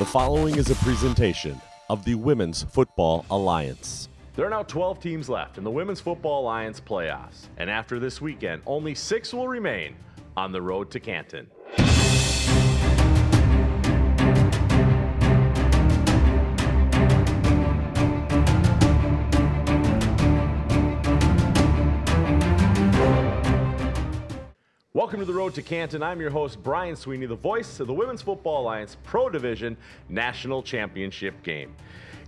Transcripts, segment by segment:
The following is a presentation of the Women's Football Alliance. There are now 12 teams left in the Women's Football Alliance playoffs, and after this weekend, only 6 will remain on the road to Canton. Welcome to the Road to Canton. I'm your host, Brian Sweeney, the voice of the Women's Football Alliance Pro Division National Championship game.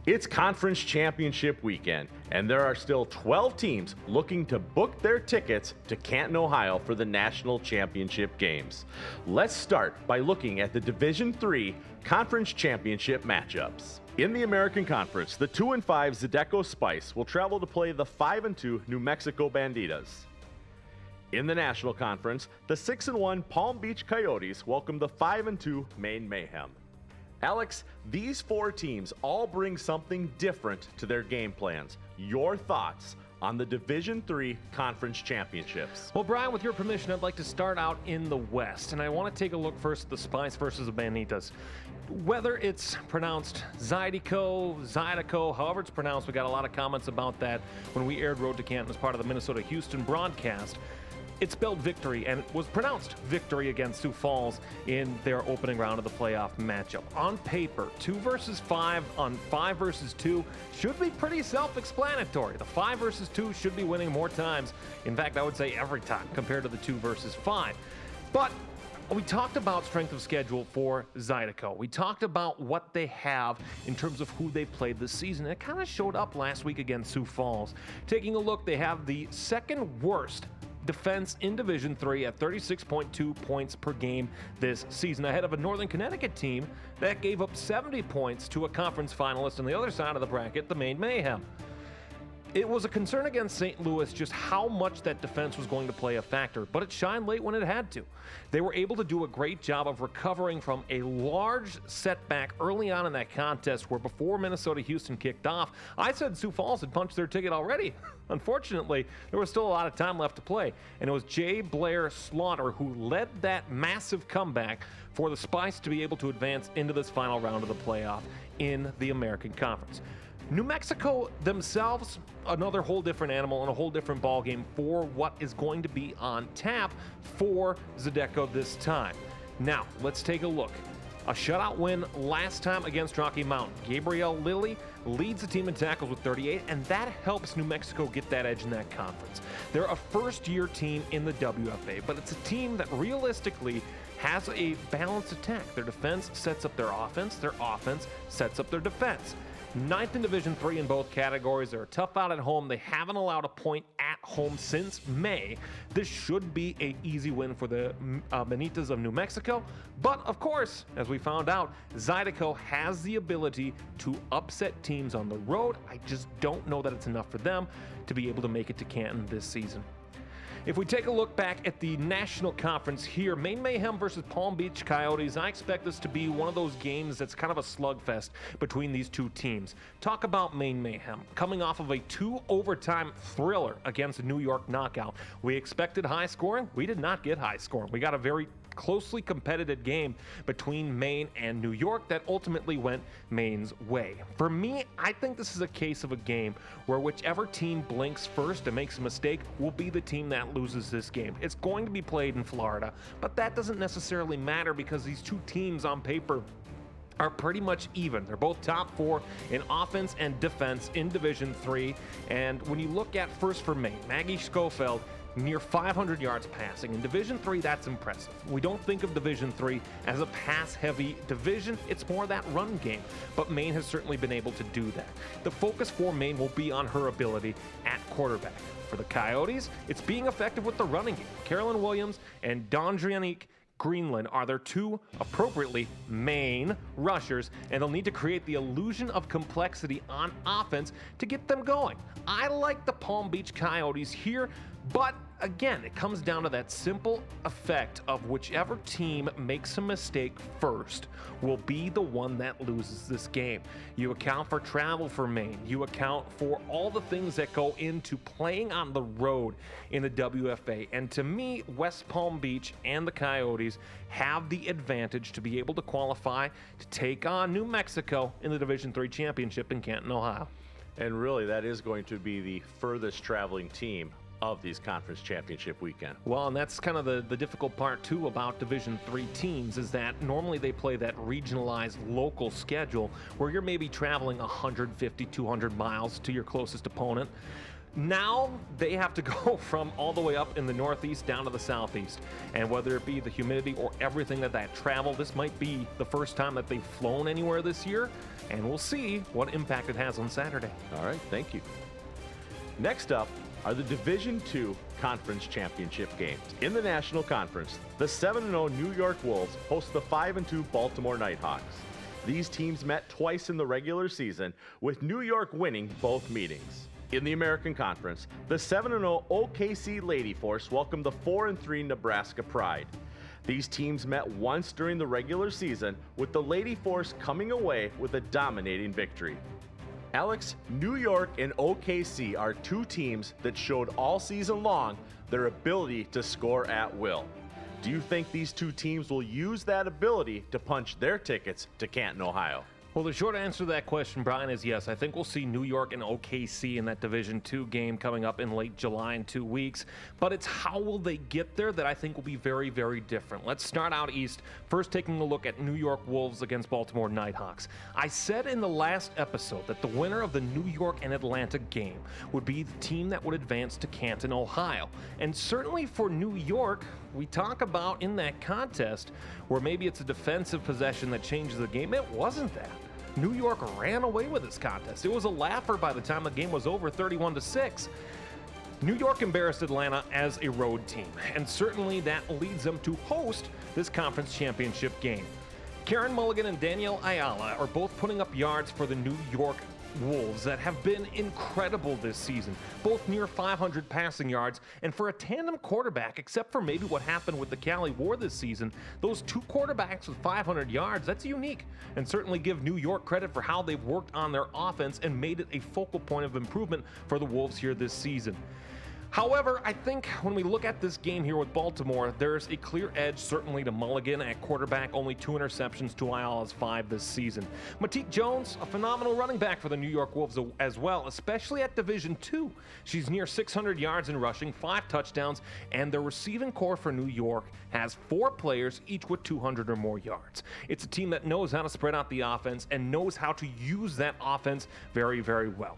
It's Conference Championship weekend, and there are still 12 teams looking to book their tickets to Canton, Ohio for the National Championship games. Let's start by looking at the Division III Conference Championship matchups. In the American Conference, the 2-5 Zydeco Spice will travel to play the 5-2 New Mexico Banditas. In the National Conference, the 6-1 Palm Beach Coyotes welcome the 5-2 Maine Mayhem. Alex, these 4 teams all bring something different to their game plans. Your thoughts on the Division III Conference Championships? Well, Brian, with your permission, I'd like to start out in the West, and I want to take a look first at the Spice versus the Banditas. Whether it's pronounced Zydeco, however it's pronounced, we got a lot of comments about that when we aired Road to Canton as part of the Minnesota-Houston broadcast. It spelled victory, and it was pronounced victory against Sioux Falls in their opening round of the playoff matchup. On paper, 2 versus 5 on 5 versus 2 should be pretty self-explanatory. The 5 versus 2 should be winning more times. In fact, I would say every time compared to the 2 versus 5. But we talked about strength of schedule for Zydeco. We talked about what they have in terms of who they played this season. It kind of showed up last week against Sioux Falls. Taking a look, they have the second worst defense in Division III at 36.2 points per game this season, ahead of a Northern Connecticut team that gave up 70 points to a conference finalist on the other side of the bracket, the Maine Mayhem. It was a concern against St. Louis just how much that defense was going to play a factor, but it shined late when it had to. They were able to do a great job of recovering from a large setback early on in that contest where before Minnesota-Houston kicked off, I said Sioux Falls had punched their ticket already. Unfortunately, there was still a lot of time left to play, and it was Jay Blair Slaughter who led that massive comeback for the Spice to be able to advance into this final round of the playoff in the American Conference. New Mexico themselves, another whole different animal and a whole different ballgame for what is going to be on tap for Zydeco this time. Now, let's take a look. A shutout win last time against Rocky Mountain. Gabrielle Lilly leads the team in tackles with 38, and that helps New Mexico get that edge in that conference. They're a first-year team in the WFA, but it's a team that realistically has a balanced attack. Their defense sets up their offense sets up their defense. 9th in Division III in both categories. They're tough out at home. They haven't allowed a point at home since May. This should be an easy win for the Bonitas of New Mexico. But, of course, as we found out, Zydeco has the ability to upset teams on the road. I just don't know that it's enough for them to be able to make it to Canton this season. If we take a look back at the National Conference here, Maine Mayhem versus Palm Beach Coyotes, I expect this to be one of those games that's kind of a slugfest between these two teams. Talk about Maine Mayhem. Coming off of a 2-overtime thriller against a New York Knockout. We expected high scoring. We did not get high scoring. We got a very closely competitive game between Maine and New York that ultimately went Maine's way. For me, I think this is a case of a game where whichever team blinks first and makes a mistake will be the team that loses this game. It's going to be played in Florida, but that doesn't necessarily matter because these two teams on paper are pretty much even. They're both top 4 in offense and defense in Division III. And when you look at first for Maine, Maggie Schofield, near 500 yards passing. In Division III, that's impressive. We don't think of Division III as a pass-heavy division. It's more that run game. But Maine has certainly been able to do that. The focus for Maine will be on her ability at quarterback. For the Coyotes, it's being effective with the running game. Carolyn Williams and Dondrianique Greenland are their 2 appropriately Maine rushers, and they'll need to create the illusion of complexity on offense to get them going. I like the Palm Beach Coyotes here, but again, it comes down to that simple effect of whichever team makes a mistake first will be the one that loses this game. You account for travel for Maine. You account for all the things that go into playing on the road in the WFA. And to me, West Palm Beach and the Coyotes have the advantage to be able to qualify to take on New Mexico in the Division III championship in Canton, Ohio. And really, that is going to be the furthest traveling team of these conference championship weekend. Well, and that's kind of the difficult part too about Division III teams, is that normally they play that regionalized local schedule where you're maybe traveling 150, 200 miles to your closest opponent. Now they have to go from all the way up in the northeast down to the southeast. And whether it be the humidity or everything that travel, this might be the first time that they've flown anywhere this year. And we'll see what impact it has on Saturday. All right, thank you. Next up are the Division II Conference Championship games. In the National Conference, the 7-0 New York Wolves host the 5-2 Baltimore Nighthawks. These teams met twice in the regular season, with New York winning both meetings. In the American Conference, the 7-0 OKC Lady Force welcomed the 4-3 Nebraska Pride. These teams met once during the regular season, with the Lady Force coming away with a dominating victory. Alex, New York and OKC are two teams that showed all season long their ability to score at will. Do you think these two teams will use that ability to punch their tickets to Canton, Ohio? Well, the short answer to that question, Brian, is yes. I think we'll see New York and OKC in that Division II game coming up in late July in 2 weeks. But it's how will they get there that I think will be very, very different. Let's start out east, first taking a look at New York Wolves against Baltimore Nighthawks. I said in the last episode that the winner of the New York and Atlanta game would be the team that would advance to Canton, Ohio. And certainly for New York, we talk about in that contest where maybe it's a defensive possession that changes the game. It wasn't that. New York ran away with this contest. It was a laugher by the time the game was over, 31-6. New York embarrassed Atlanta as a road team, and certainly that leads them to host this conference championship game. Karen Mulligan and Danielle Ayala are both putting up yards for the New York Wolves that have been incredible this season, both near 500 passing yards, and for a tandem quarterback, except for maybe what happened with the Cali War this season, those two quarterbacks with 500 yards, that's unique, and certainly give New York credit for how they've worked on their offense and made it a focal point of improvement for the Wolves here this season. However, I think when we look at this game here with Baltimore, there's a clear edge certainly to Mulligan at quarterback, only 2 interceptions to Ayala's 5 this season. Matique Jones, a phenomenal running back for the New York Wolves as well, especially at Division II. She's near 600 yards in rushing, 5 touchdowns, and the receiving core for New York has 4 players, each with 200 or more yards. It's a team that knows how to spread out the offense and knows how to use that offense very, very well.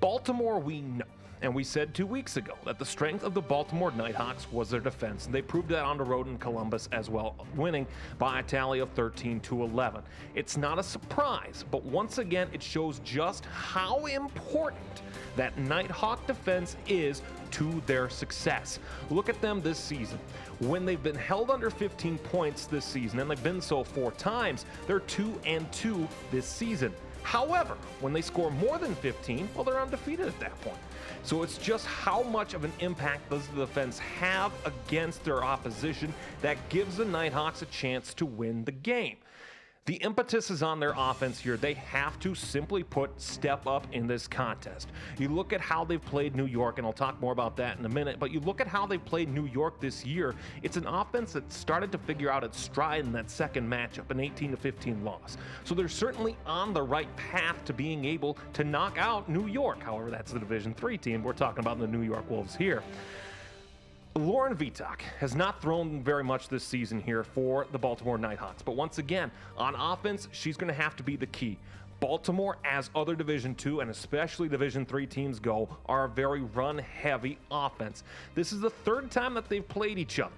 Baltimore, we know. And we said 2 weeks ago that the strength of the Baltimore Nighthawks was their defense, and they proved that on the road in Columbus as well, winning by a tally of 13-11. It's not a surprise, but once again, it shows just how important that Nighthawk defense is to their success. Look at them this season. When they've been held under 15 points this season, and they've been so 4 times, they're 2-2 this season. However, when they score more than 15, well, they're undefeated at that point. So it's just how much of an impact does the defense have against their opposition that gives the Nighthawks a chance to win the game. The impetus is on their offense here. They have to simply put step up in this contest. You look at how they've played New York, and I'll talk more about that in a minute, but you look at how they played New York this year. It's an offense that started to figure out its stride in that second matchup, an 18-15 loss. So they're certainly on the right path to being able to knock out New York. However, that's the Division III team. We're talking about the New York Wolves here. Lauren Vitak has not thrown very much this season here for the Baltimore Nighthawks, but once again, on offense, she's going to have to be the key. Baltimore, as other Division II and especially Division III teams go, are a very run-heavy offense. This is the 3rd time that they've played each other,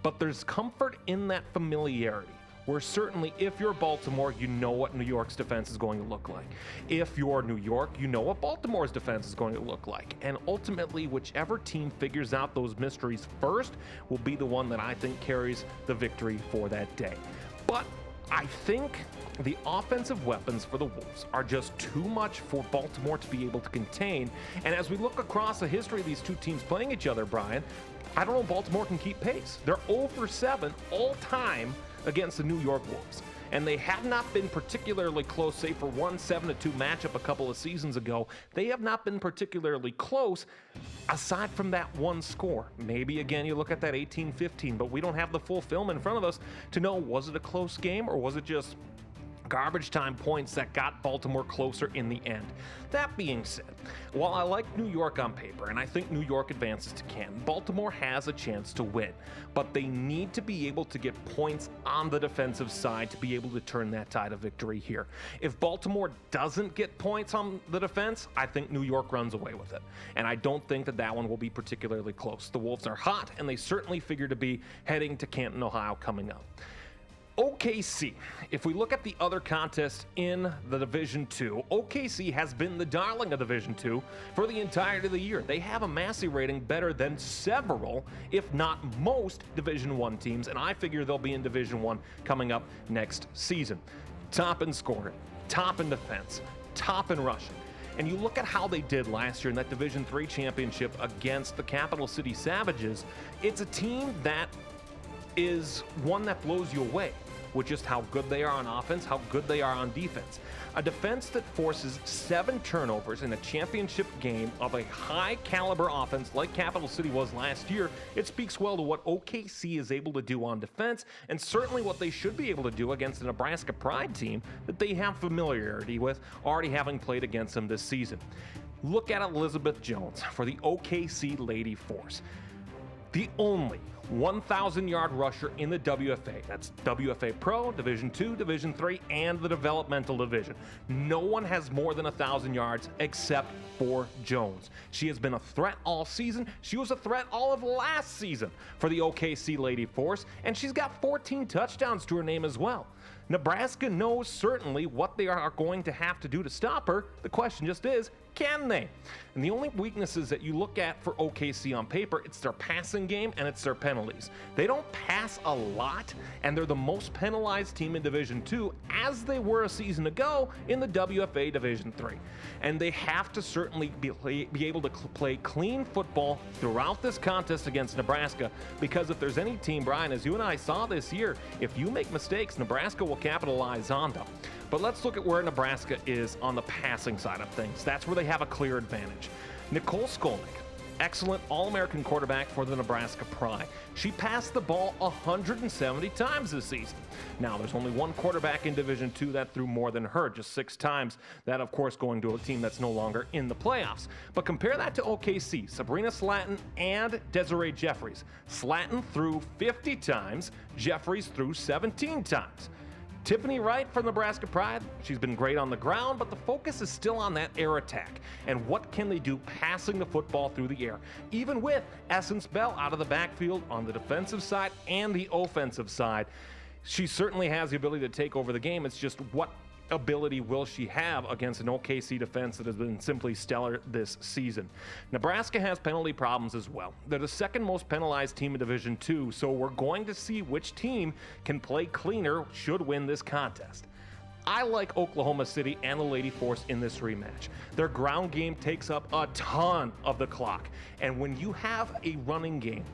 but there's comfort in that familiarity, where certainly if you're Baltimore, you know what New York's defense is going to look like. If you're New York, you know what Baltimore's defense is going to look like. And ultimately, whichever team figures out those mysteries first will be the one that I think carries the victory for that day. But I think the offensive weapons for the Wolves are just too much for Baltimore to be able to contain. And as we look across the history of these two teams playing each other, Brian, I don't know if Baltimore can keep pace. They're 0-for-7 all time against the New York Wolves. And they have not been particularly close, say for one 7-2 matchup a couple of seasons ago. They have not been particularly close aside from that one score. Maybe again you look at that 18-15, but we don't have the full film in front of us to know, was it a close game or was it just garbage time points that got Baltimore closer in the end? That being said, while I like New York on paper, and I think New York advances to Canton, Baltimore has a chance to win, but they need to be able to get points on the defensive side to be able to turn that tide of victory here. If Baltimore doesn't get points on the defense, I think New York runs away with it, and I don't think that that one will be particularly close. The Wolves are hot, and they certainly figure to be heading to Canton, Ohio coming up. OKC, if we look at the other contests in the Division II, OKC has been the darling of Division II for the entirety of the year. They have a Massey rating better than several, if not most, Division I teams, and I figure they'll be in Division I coming up next season. Top in scoring, top in defense, top in rushing. And you look at how they did last year in that Division III championship against the Capital City Savages, it's a team that is one that blows you away with just how good they are on offense, how good they are on defense. A defense that forces 7 turnovers in a championship game of a high caliber offense like Capital City was last year, it speaks well to what OKC is able to do on defense, and certainly what they should be able to do against the Nebraska Pride team that they have familiarity with, already having played against them this season. Look at Elizabeth Jones for the OKC Lady Force. The only 1,000-yard rusher in the WFA. That's WFA Pro, Division II, Division III, and the developmental division. No one has more than 1,000 yards except for Jones. She has been a threat all season. She was a threat all of last season for the OKC Lady Force, and she's got 14 touchdowns to her name as well. Nebraska knows certainly what they are going to have to do to stop her. The question just is, can they? And the only weaknesses that you look at for OKC on paper, it's their passing game and it's their penalties. They don't pass a lot, and they're the most penalized team in Division II, as they were a season ago in the WFA Division III. And they have to certainly be able to play clean football throughout this contest against Nebraska, because if there's any team, Brian, as you and I saw this year, if you make mistakes, Nebraska will capitalize on them. But let's look at where Nebraska is on the passing side of things. That's where they have a clear advantage. Nicole Skolnick, excellent All-American quarterback for the Nebraska Pride. She passed the ball 170 times this season. Now, there's only one quarterback in Division II that threw more than her, just 6 times. That, of course, going to a team that's no longer in the playoffs. But compare that to OKC, Sabrina Slatton and Desiree Jeffries. Slatton threw 50 times, Jeffries threw 17 times. Tiffany Wright from Nebraska Pride, she's been great on the ground, but the focus is still on that air attack. And what can they do passing the football through the air? Even with Essence Bell out of the backfield on the defensive side and the offensive side, she certainly has the ability to take over the game. It's just what ability will she have against an OKC defense that has been simply stellar this season. Nebraska has penalty problems as well. They're the second most penalized team in Division II, so we're going to see which team can play cleaner should win this contest. I like Oklahoma City and the Lady Force in this rematch. Their ground game takes up a ton of the clock, and when you have a running game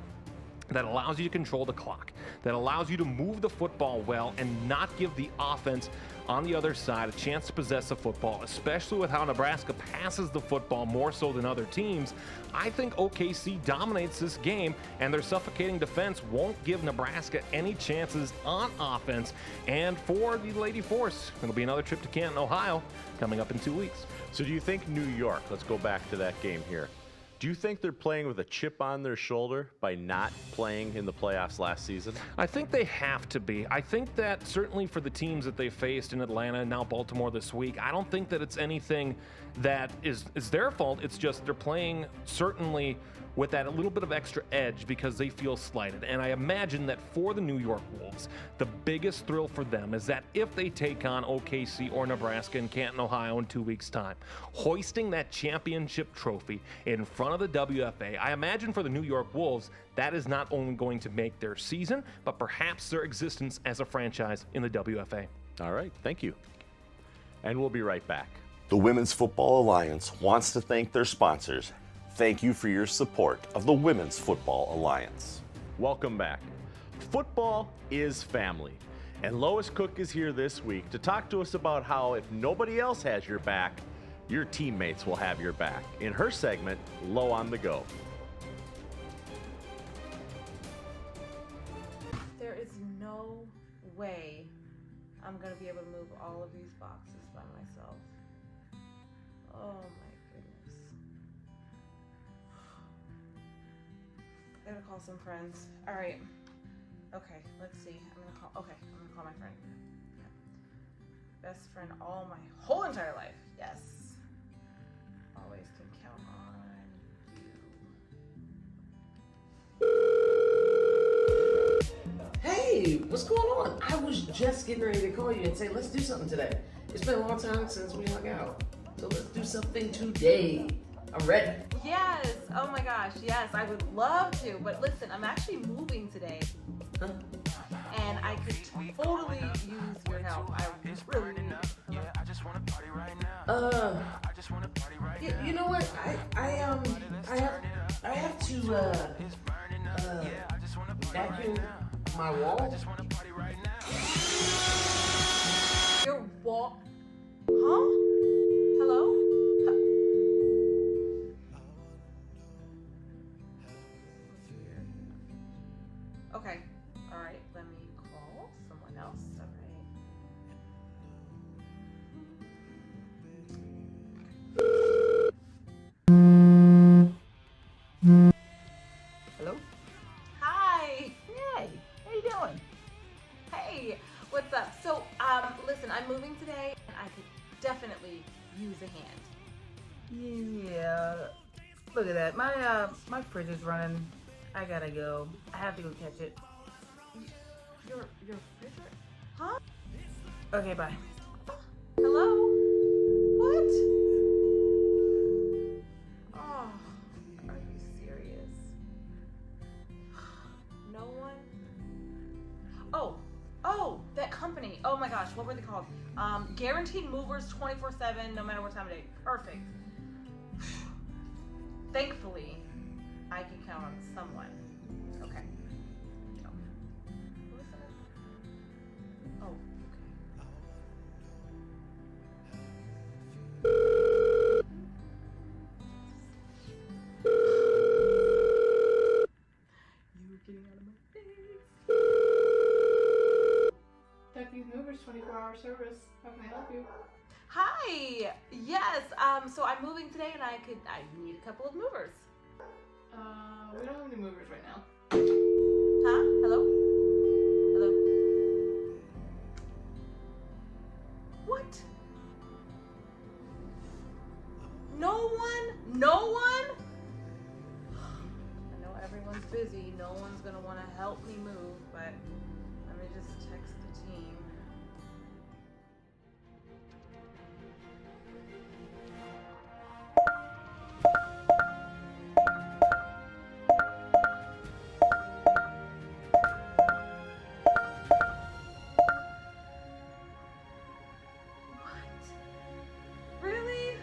that allows you to control the clock, that allows you to move the football well and not give the offense on the other side a chance to possess the football, especially with how Nebraska passes the football more so than other teams, I think OKC dominates this game, and their suffocating defense won't give Nebraska any chances on offense. And for the Lady Force, it'll be another trip to Canton, Ohio, coming up in 2 weeks. So do you think New York, let's go back to that game here, do you think they're playing with a chip on their shoulder by not playing in the playoffs last season? I think they have to be. I think that certainly for the teams that they faced in Atlanta and now Baltimore this week, I don't think that it's anything that is their fault. It's just they're playing certainly with that a little bit of extra edge because they feel slighted. And I imagine that for the New York Wolves, the biggest thrill for them is that if they take on OKC or Nebraska in Canton, Ohio in 2 weeks' time, hoisting that championship trophy in front of the WFA, I imagine for the New York Wolves, that is not only going to make their season, but perhaps their existence as a franchise in the WFA. All right, thank you. And we'll be right back. The Women's Football Alliance wants to thank their sponsors. Thank you for your support of the Women's Football Alliance. Welcome back. Football is family. And Lois Cook is here this week to talk to us about how if nobody else has your back, your teammates will have your back in her segment, Low on the Go. There is no way I'm going to be able to move all of these boxes by myself. Oh my goodness. I gotta call some friends. All right. Okay, let's see. I'm gonna call my friend. Okay. Best friend all my whole entire life. Yes. Always can count on you. Hey, what's going on? I was just getting ready to call you and say, let's do something today. It's been a long time since we hung out. So let's do something today. I'm ready. Yes. Oh my gosh. Yes, I would love to. But listen, I'm actually moving today. Huh? And I could totally use your help. I really need it. You know what? I have to vacuum my wall. Your wall? Huh? Hello? Okay. All right. Let me call someone else. All right. Hello? Hi. Hey, how you doing? Hey. What's up? So, listen, I'm moving today, and I could definitely use a hand. Yeah. Look at that. My fridge is running. I gotta go. I have to go catch it. Your refrigerator? Huh? Okay, bye. Hello? What? Oh, are you serious? No one? Oh, that company. Oh my gosh, what were they called? Guaranteed movers 24/7, no matter what time of day. Perfect. Thankfully, I can count on someone. Okay. Who is that? Oh, you were getting out of my face. Ducky's Movers 24-hour service. How can I help you? Hi. Yes. So I'm moving today, and I need a couple of movers. We don't have any movers right now. Huh? Hello? Hello? What? No one? No one? I know everyone's busy. No one's gonna want to help me move, but let me just text the team. Really?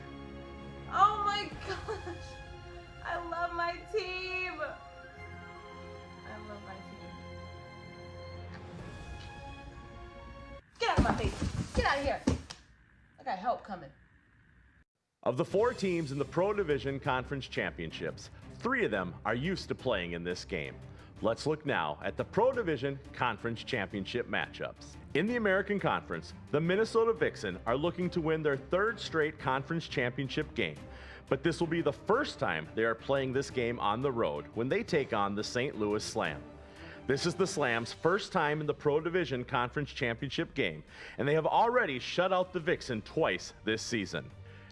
Oh my gosh. I love my team. I love my team. Get out of my face. Get out of here. I got help coming. Of the 4 teams in the Pro Division Conference Championships, 3 of them are used to playing in this game. Let's look now at the Pro Division Conference Championship matchups. In the American Conference, the Minnesota Vixen are looking to win their 3rd straight conference championship game, but this will be the first time they are playing this game on the road when they take on the St. Louis Slam. This is the Slam's first time in the Pro Division Conference Championship game, and they have already shut out the Vixen twice this season.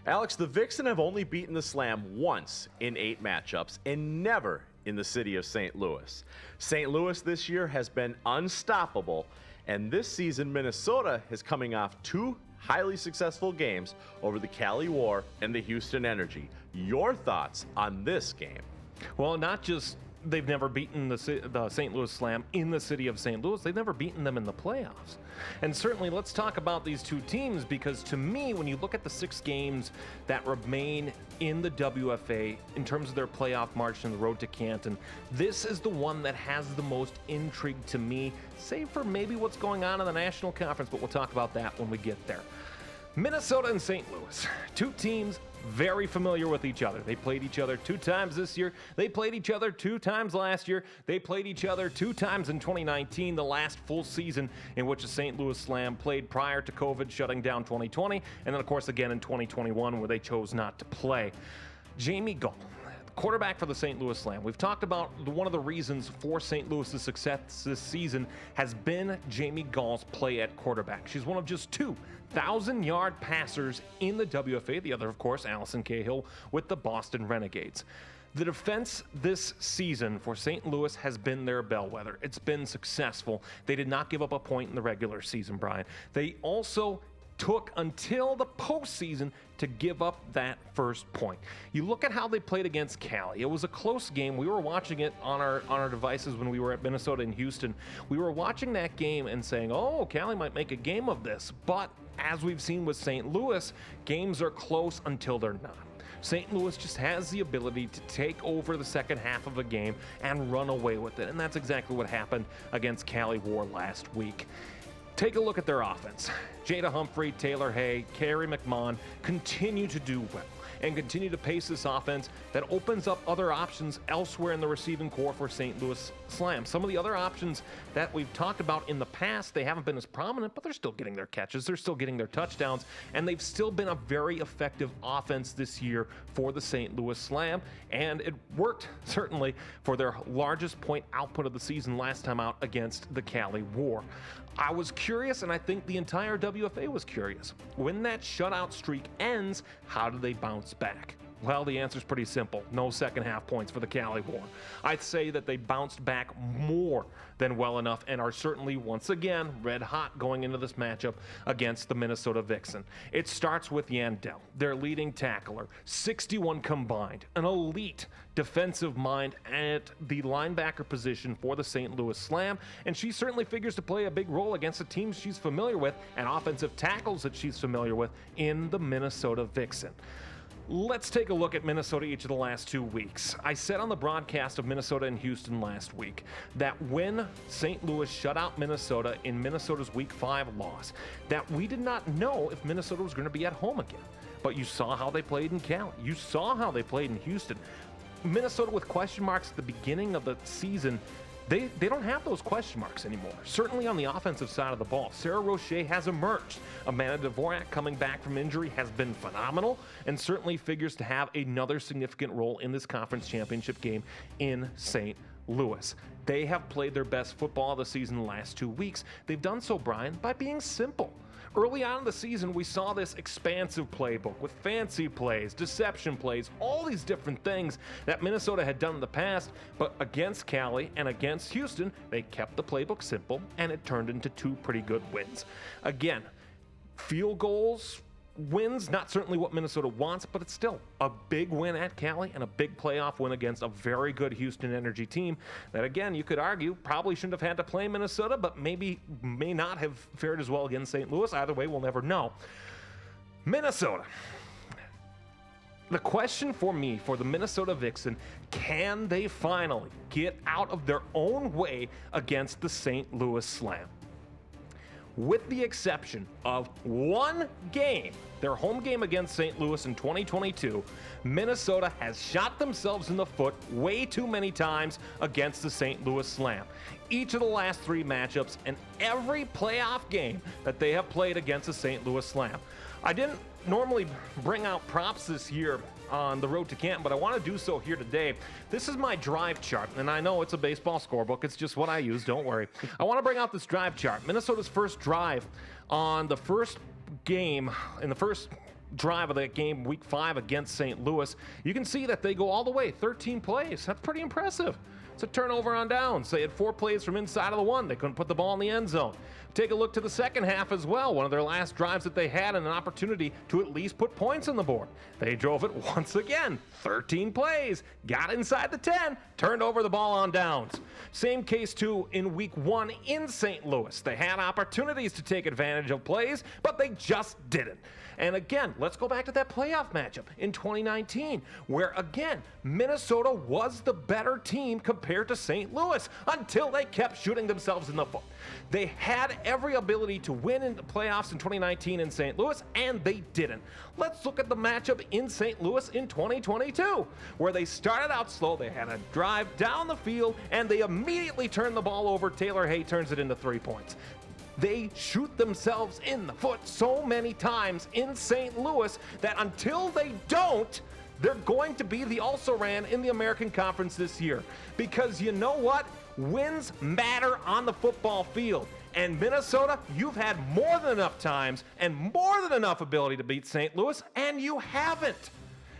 Alex, the Vixen have only beaten the Slam once in 8 matchups and never in the city of St. Louis. St. Louis this year has been unstoppable, and this season Minnesota is coming off 2 highly successful games over the Cali War and the Houston Energy. Your thoughts on this game? Well, not just they've never beaten the St. Louis Slam in the city of St. Louis, they've never beaten them in the playoffs. And certainly, let's talk about these 2 teams, because to me, when you look at the 6 games that remain in the WFA in terms of their playoff march on the road to Canton, this is the one that has the most intrigue to me, save for maybe what's going on in the National Conference, but we'll talk about that when we get there. Minnesota and St. Louis, 2 teams very familiar with each other. They played each other 2 times this year. They played each other 2 times last year. They played each other 2 times in 2019, the last full season in which the St. Louis Slam played prior to COVID shutting down 2020, and then of course again in 2021 where they chose not to play. Jamie Gall, quarterback for the St. Louis Slam. We've talked about one of the reasons for St. Louis's success this season has been Jamie Gall's play at quarterback. She's one of just 2 1,000-yard passers in the WFA. The other, of course, Allison Cahill with the Boston Renegades. The defense this season for St. Louis has been their bellwether. It's been successful. They did not give up a point in the regular season, Brian. They also took until the postseason to give up that first point. You look at how they played against Cali. It was a close game. We were watching it on our devices when we were at Minnesota and Houston. We were watching that game and saying, oh, Cali might make a game of this. But as we've seen with St. Louis, games are close until they're not. St. Louis just has the ability to take over the second half of a game and run away with it. And that's exactly what happened against Cali War last week. Take a look at their offense. Jada Humphrey, Taylor Hay, Carrie McMahon continue to do well and continue to pace this offense that opens up other options elsewhere in the receiving core for St. Louis Slam. Some of the other options that we've talked about in the past, they haven't been as prominent, but they're still getting their catches, they're still getting their touchdowns, and they've still been a very effective offense this year for the St. Louis Slam, and it worked, certainly, for their largest point output of the season last time out against the Cali War. I was curious, and I think the entire WFA was curious. When that shutout streak ends, how do they bounce back? Well, the answer's pretty simple. No second half points for the Cali War. I'd say that they bounced back more than well enough and are certainly, once again, red hot going into this matchup against the Minnesota Vixen. It starts with Yandel, their leading tackler, 61 combined, an elite defensive mind at the linebacker position for the St. Louis Slam, and she certainly figures to play a big role against the teams she's familiar with and offensive tackles that she's familiar with in the Minnesota Vixen. Let's take a look at Minnesota each of the last 2 weeks. I said on the broadcast of Minnesota and Houston last week that when St. Louis shut out Minnesota in Minnesota's Week 5 loss, that we did not know if Minnesota was going to be at home again. But you saw how they played in Cali. You saw how they played in Houston. Minnesota with question marks at the beginning of the season, they don't have those question marks anymore. Certainly on the offensive side of the ball. Sarah Roche has emerged. Amanda Dvorak coming back from injury has been phenomenal and certainly figures to have another significant role in this conference championship game in St. Louis. They have played their best football of the season the last 2 weeks. They've done so, Brian, by being simple. Early on in the season, we saw this expansive playbook with fancy plays, deception plays, all these different things that Minnesota had done in the past, but against Cali and against Houston, they kept the playbook simple, and it turned into 2 pretty good wins. Again, field goals, wins, not certainly what Minnesota wants, but it's still a big win at Cali and a big playoff win against a very good Houston Energy team that, again, you could argue probably shouldn't have had to play Minnesota, but may not have fared as well against St. Louis. Either way, we'll never know. Minnesota. The question for me, for the Minnesota Vixen, can they finally get out of their own way against the St. Louis Slam? With the exception of one game, their home game against St. Louis in 2022, Minnesota has shot themselves in the foot way too many times against the St. Louis Slam. Each of the last 3 matchups and every playoff game that they have played against the St. Louis Slam. I didn't normally bring out props this year on the road to Canton, but I want to do so here today. This is my drive chart, and I know it's a baseball scorebook. It's just what I use, don't worry. I want to bring out this drive chart. Minnesota's first drive on the first game, in the first drive of that game, week 5 against St. Louis, you can see that they go all the way, 13 plays. That's pretty impressive. It's a turnover on downs. They had 4 plays from inside of the 1. They couldn't put the ball in the end zone. Take a look to the second half as well. One of their last drives that they had and an opportunity to at least put points on the board. They drove it once again. 13 plays, got inside the 10, turned over the ball on downs. Same case too in week 1 in St. Louis. They had opportunities to take advantage of plays, but they just didn't. And again, let's go back to that playoff matchup in 2019, where again, Minnesota was the better team compared to St. Louis until they kept shooting themselves in the foot. They had every ability to win in the playoffs in 2019 in St. Louis, and they didn't. Let's look at the matchup in St. Louis in 2022, where they started out slow. They had a drive down the field, and they immediately turned the ball over. Taylor Hay turns it into 3 points. They shoot themselves in the foot so many times in St. Louis that until they don't, they're going to be the also-ran in the American Conference this year. Because you know what? Wins matter on the football field. And Minnesota, you've had more than enough times and more than enough ability to beat St. Louis, and you haven't.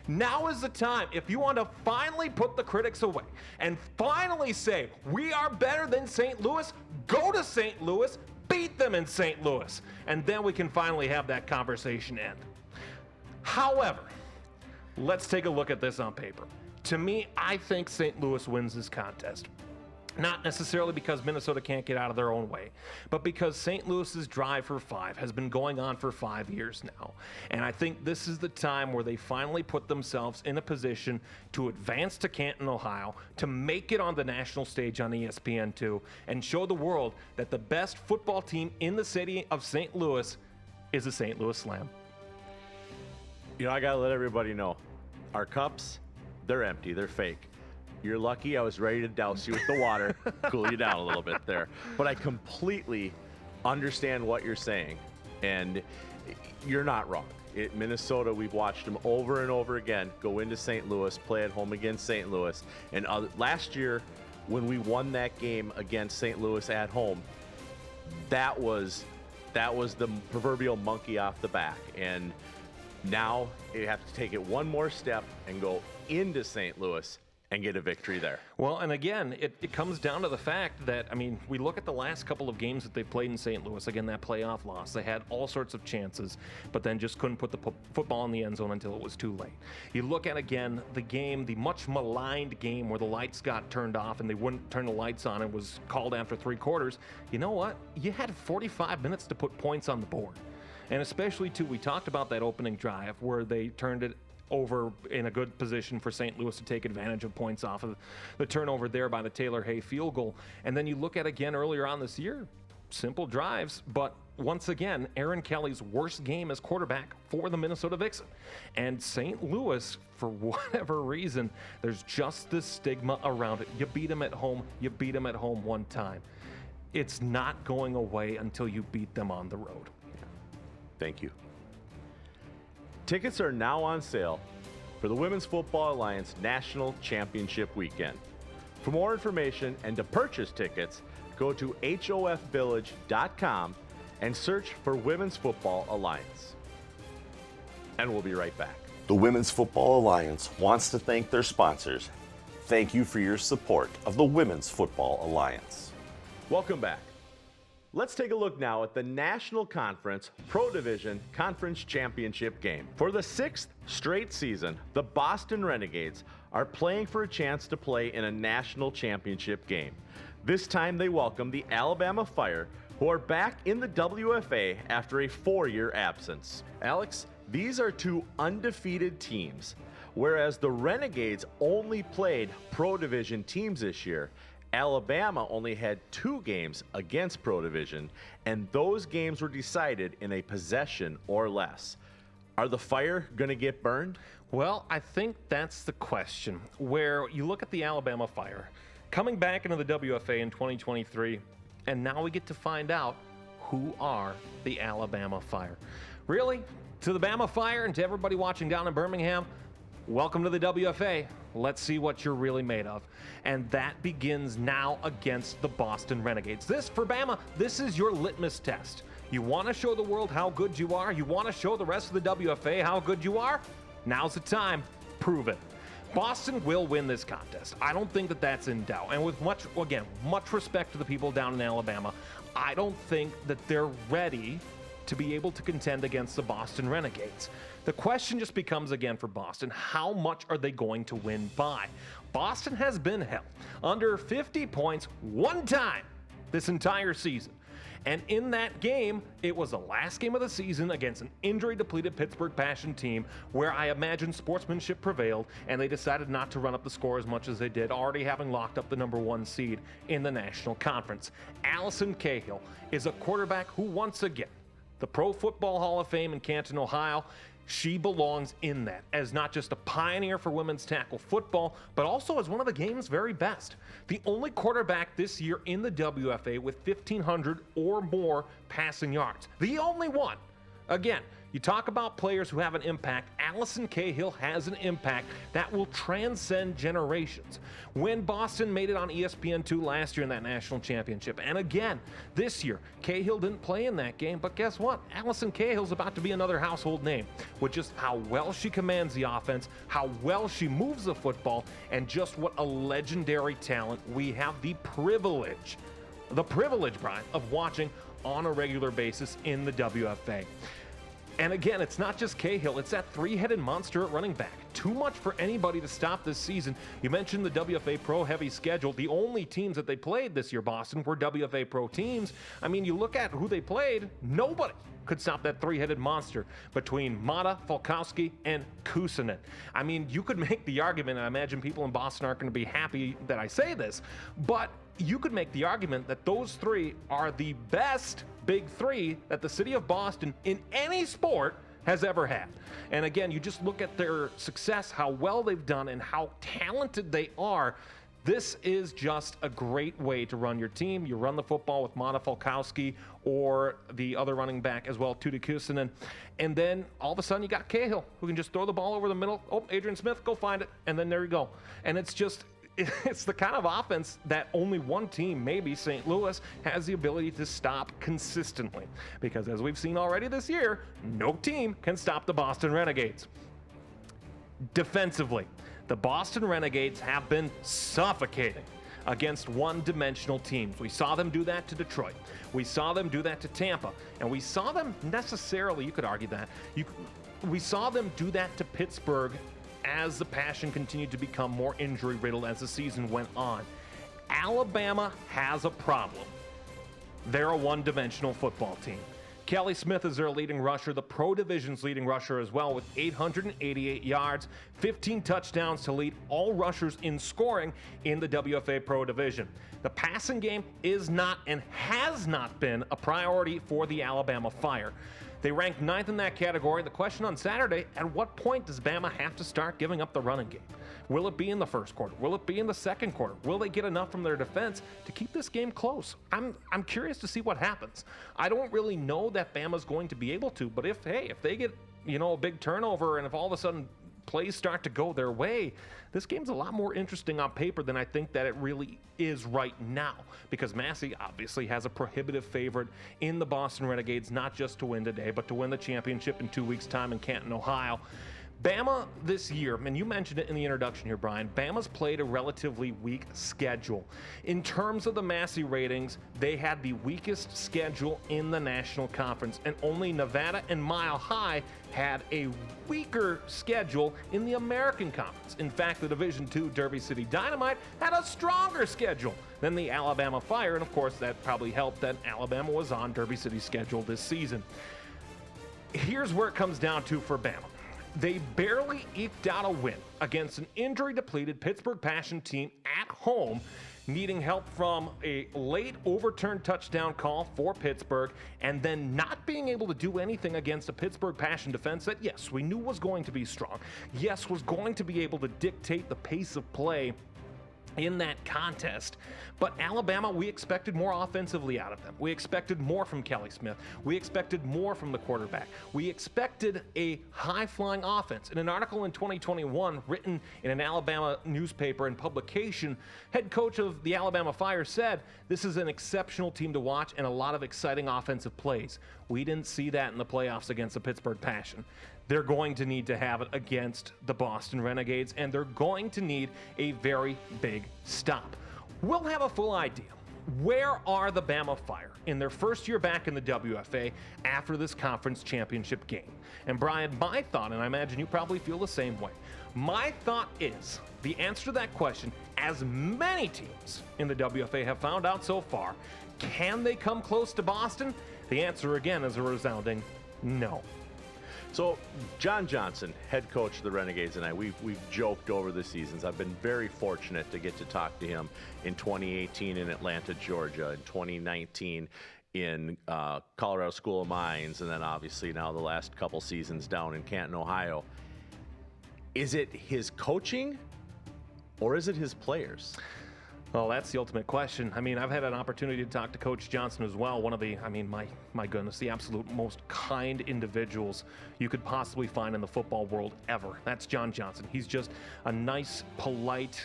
Now is the time, if you want to finally put the critics away and finally say, we are better than St. Louis, go to St. Louis, beat them in St. Louis, and then we can finally have that conversation end. However, let's take a look at this on paper. To me, I think St. Louis wins this contest. Not necessarily because Minnesota can't get out of their own way, but because St. Louis's drive for 5 has been going on for 5 years now. And I think this is the time where they finally put themselves in a position to advance to Canton, Ohio, to make it on the national stage on ESPN2, and show the world that the best football team in the city of St. Louis is the St. Louis Slam. You know, I got to let everybody know, our cups, they're empty, they're fake. You're lucky I was ready to douse you with the water, cool you down a little bit there. But I completely understand what you're saying, and you're not wrong. Minnesota, we've watched them over and over again go into St. Louis, play at home against St. Louis. And last year, when we won that game against St. Louis at home, that was the proverbial monkey off the back. And now you have to take it one more step and go into St. Louis and get a victory there. Well, and again, it comes down to the fact that, I mean, we look at the last couple of games that they played in St. Louis, again, that playoff loss. They had all sorts of chances, but then just couldn't put the football in the end zone until it was too late. You look at, again, the game, the much maligned game where the lights got turned off and they wouldn't turn the lights on and was called after 3 quarters. You know what? You had 45 minutes to put points on the board. And especially, too, we talked about that opening drive where they turned it over in a good position for St. Louis to take advantage of points off of the turnover there by the Taylor Hay field goal. And then you look at again earlier on this year, simple drives, but once again, Aaron Kelly's worst game as quarterback for the Minnesota Vixen. And St. Louis, for whatever reason, there's just this stigma around it. You beat them at home, you beat them at home one time. It's not going away until you beat them on the road. Thank you. Tickets are now on sale for the Women's Football Alliance National Championship Weekend. For more information and to purchase tickets, go to hofvillage.com and search for Women's Football Alliance. And we'll be right back. The Women's Football Alliance wants to thank their sponsors. Thank you for your support of the Women's Football Alliance. Welcome back. Let's take a look now at the National Conference Pro Division Conference Championship game. For the 6th straight season, the Boston Renegades are playing for a chance to play in a national championship game. This time they welcome the Alabama Fire, who are back in the WFA after a 4-year absence. Alex, these are 2 undefeated teams, whereas the Renegades only played Pro Division teams this year. Alabama only had 2 games against Pro Division, and those games were decided in a possession or less. Are the Fire going to get burned? Well, I think that's the question, where you look at the Alabama Fire coming back into the WFA in 2023, and now we get to find out who are the Alabama Fire. Really? To the Bama Fire and to everybody watching down in Birmingham, welcome to the WFA. Let's see what you're really made of. And that begins now against the Boston Renegades. This, for Bama, this is your litmus test. You want to show the world how good you are? You want to show the rest of the WFA how good you are? Now's the time. Prove it. Boston will win this contest. I don't think that that's in doubt. And with much respect to the people down in Alabama, I don't think that they're ready to be able to contend against the Boston Renegades. The question just becomes again for Boston, how much are they going to win by? Boston has been held under 50 points one time this entire season. And in that game, it was the last game of the season against an injury-depleted Pittsburgh Passion team where I imagine sportsmanship prevailed and they decided not to run up the score as much as they did, already having locked up the #1 seed in the National Conference. Allison Cahill is a quarterback who, once again, the Pro Football Hall of Fame in Canton, Ohio, she belongs in that as not just a pioneer for women's tackle football, but also as one of the game's very best. The only quarterback this year in the WFA with 1,500 or more passing yards. The only one. Again, you talk about players who have an impact. Allison Cahill has an impact that will transcend generations. When Boston made it on ESPN2 last year in that national championship, and again, this year, Cahill didn't play in that game, but guess what? Allison Cahill's about to be another household name with just how well she commands the offense, how well she moves the football, and just what a legendary talent we have the privilege, Brian, of watching on a regular basis in the WFA. And again, it's not just Cahill, it's that three-headed monster at running back. Too much for anybody to stop this season. You mentioned the WFA Pro heavy schedule. The only teams that they played this year, Boston, were WFA Pro teams. I mean, you look at who they played, nobody could stop that three-headed monster between Mata, Falkowski, and Kusanen. I mean, you could make the argument, and I imagine people in Boston aren't going to be happy that I say this, but you could make the argument that those three are the best big three that the city of Boston in any sport has ever had. And again, you just look at their success, how well they've done, and how talented they are. This is just a great way to run your team. You run the football with Mata Falkowski or the other running back as well, Tuda Kusanen. And then all of a sudden you got Cahill, who can just throw the ball over the middle. Oh, Adrian Smith, go find it. And then there you go. And it's the kind of offense that only one team, maybe St. Louis, has the ability to stop consistently. Because as we've seen already this year, no team can stop the Boston Renegades. Defensively, the Boston Renegades have been suffocating against one-dimensional teams. We saw them do that to Detroit. We saw them do that to Tampa. And we saw them necessarily, you could argue that, we saw them do that to Pittsburgh as the Passion continued to become more injury-riddled as the season went on. Alabama has a problem. They're a one-dimensional football team. Kelly Smith is their leading rusher, the Pro Division's leading rusher as well, with 888 yards, 15 touchdowns to lead all rushers in scoring in the WFA Pro Division. The passing game is not and has not been a priority for the Alabama Fire. They ranked 9th in that category. The question on Saturday, at what point does Bama have to start giving up the running game? Will it be in the first quarter? Will it be in the second quarter? Will they get enough from their defense to keep this game close? I'm curious to see what happens. I don't really know that Bama's going to be able to, but if they get, a big turnover and if all of a sudden plays start to go their way, this game's a lot more interesting on paper than I think that it really is right now, because Massey obviously has a prohibitive favorite in the Boston Renegades, not just to win today, but to win the championship in 2 weeks' time in Canton, Ohio. Bama this year, and you mentioned it in the introduction here, Brian, Bama's played a relatively weak schedule. In terms of the Massey ratings, they had the weakest schedule in the National Conference, and only Nevada and Mile High had a weaker schedule in the American Conference. In fact, the Division II Derby City Dynamite had a stronger schedule than the Alabama Fire, and of course that probably helped that Alabama was on Derby City's schedule this season. Here's where it comes down to for Bama. They barely eked out a win against an injury-depleted Pittsburgh Passion team at home, needing help from a late overturned touchdown call for Pittsburgh, and then not being able to do anything against a Pittsburgh Passion defense that, yes, we knew was going to be strong. Yes, was going to be able to dictate the pace of play in that contest. But Alabama, we expected more offensively out of them. We expected more from Kelly Smith. We expected more from the quarterback. We expected a high-flying offense. In an article in 2021 written in an Alabama newspaper and publication, head coach of the Alabama Fire said, "This is an exceptional team to watch and a lot of exciting offensive plays. We didn't see that in the playoffs against the Pittsburgh Passion. They're going to need to have it against the Boston Renegades, and they're going to need a very big stop. We'll have a full idea. Where are the Bama Fire in their first year back in the WFA after this conference championship game? And Brian, my thought, and I imagine you probably feel the same way, my thought is the answer to that question, as many teams in the WFA have found out so far, can they come close to Boston? The answer again is a resounding no. So, John Johnson, head coach of the Renegades, and we've joked over the seasons. I've been very fortunate to get to talk to him in 2018 in Atlanta, Georgia, in 2019 in Colorado School of Mines, and then obviously now the last couple seasons down in Canton, Ohio. Is it his coaching or is it his players? Well, that's the ultimate question. I mean, I've had an opportunity to talk to Coach Johnson as well. One of the, my goodness, the absolute most kind individuals you could possibly find in the football world ever. That's John Johnson. He's just a nice, polite,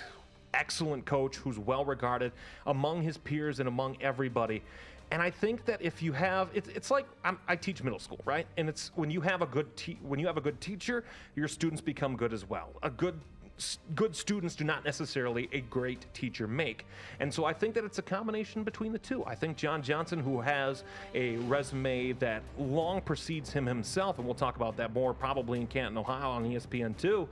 excellent coach who's well regarded among his peers and among everybody. And I think that if you have, it's like I teach middle school, right? And it's when you have a good teacher, your students become good as well. Good students do not necessarily a great teacher make. And so I think that it's a combination between the two. I think John Johnson, who has a resume that long precedes him himself, and we'll talk about that more probably in Canton, Ohio on ESPN2,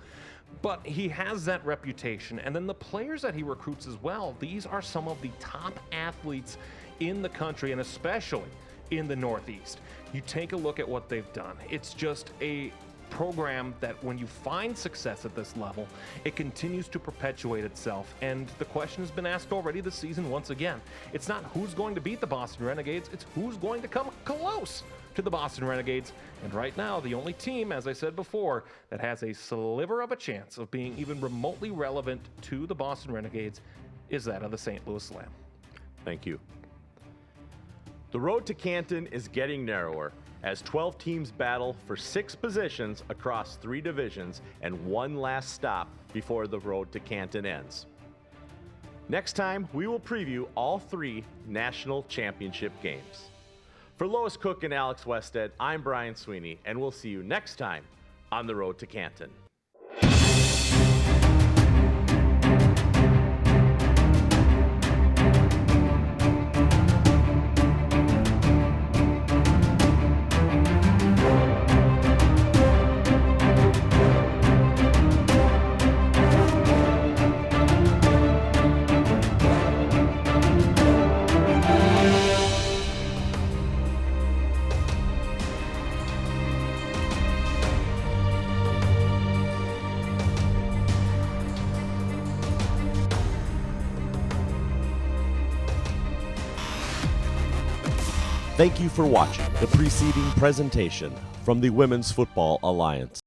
but he has that reputation. And then the players that he recruits as well, these are some of the top athletes in the country, and especially in the Northeast. You take a look at what they've done. It's just a program that when you find success at this level, it continues to perpetuate itself. And the question has been asked already this season once again. It's not who's going to beat the Boston Renegades, it's who's going to come close to the Boston Renegades. And right now, the only team, as I said before, that has a sliver of a chance of being even remotely relevant to the Boston Renegades is that of the St. Louis Slam. Thank you. The road to Canton is getting narrower as 12 teams battle for 6 positions across 3 divisions and one last stop before the road to Canton ends. Next time, we will preview all 3 national championship games. For Lois Cook and Alex Wested, I'm Brian Sweeney, and we'll see you next time on the road to Canton. Thank you for watching the preceding presentation from the Women's Football Alliance.